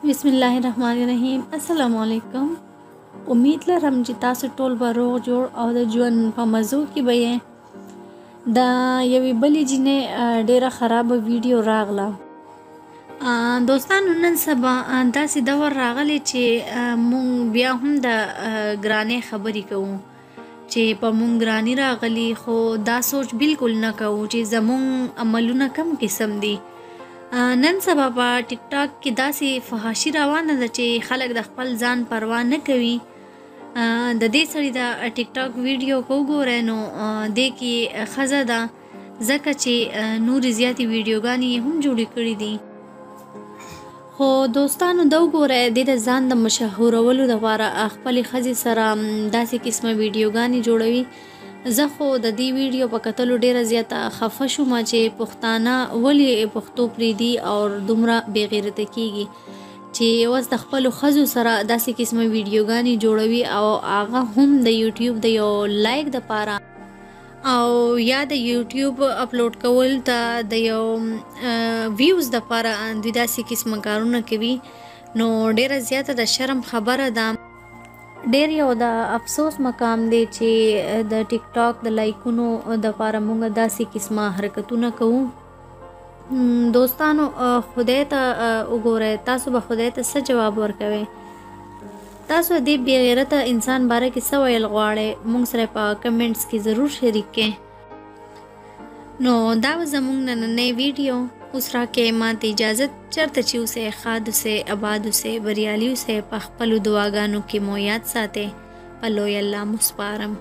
बिस्मिल्लाहिर्रहमानिर्रहीम। अस्सलामुअलैकुम। उम्मीद लरम چې تاسو ټول به روغ جوړ او د ژوند په مزو کې به یې. د یوې بلې جینۍ ډیره خرابه ویډیو راغله. دوستانو نن سبا داسې دور راغلی چې مونږ بیا هم د ګرانۍ خبرې کوو چې په مونږ ګراني راغلی، خو دا سوچ بالکل نه کوو چې زمونږ عملونه کم قسم دي. نن سبا په ټیک ټاک کې داسې فحاشي روانه ده چې خلک د خپل ځان پروا نه کوي. د دې سړي د ټیک ټاک ویډیو کو ګورئ نو دې کې ښځه ده، ځکه چې نورې زیاتې ویډیوګانې هم جوړې کړي دي. خو دوستانو دا وګورئ، دې د ځان د مشهورولو لپاره خپلې ښځې سره داسې قسمه ویډیوګانې جوړوي. زه خو د دې ویډیو په کتلو ډیره زیاته خفه شوم چې پښتانه ولې پښتو پرېږدي او دومره بې غیرته کېږي چې اوس د خپلو ښځو سره داسې قسمه ویډیوګانې جوړوي او هغه هم د یوټیوب د یو لایک دپاره او یا د یوټیوب اپلوډ کول ته د یو ویوز دپاره دوی داسې قسمه کارونه کوي. نو ډیره زیاته د شرم خبره ده. ډیر یو د افسوس مقام دی چې د ټیک ټاک د لایکونو دپاره مونږ داسې قسمه حرکتونه کوو. دوستانو خدای ته وګورئ، تاسو به خدای ته څه جواب ورکوئ؟ تاسو دې بې غیرته انسان باره کې څه ویل غواړئ؟ مونږ سره په کمنټس کې ضرور شریک کړئ. نو دا و زمونږ نننی ویډیو. اوس راکې ماته اجازت، چرته چې اوسئ ښاد اوسئ، اباد اوسئ، بریالي اوسئ، په خپلو دعاګانو کې مو یاد ساتئ. په لوی الله مو سپارم.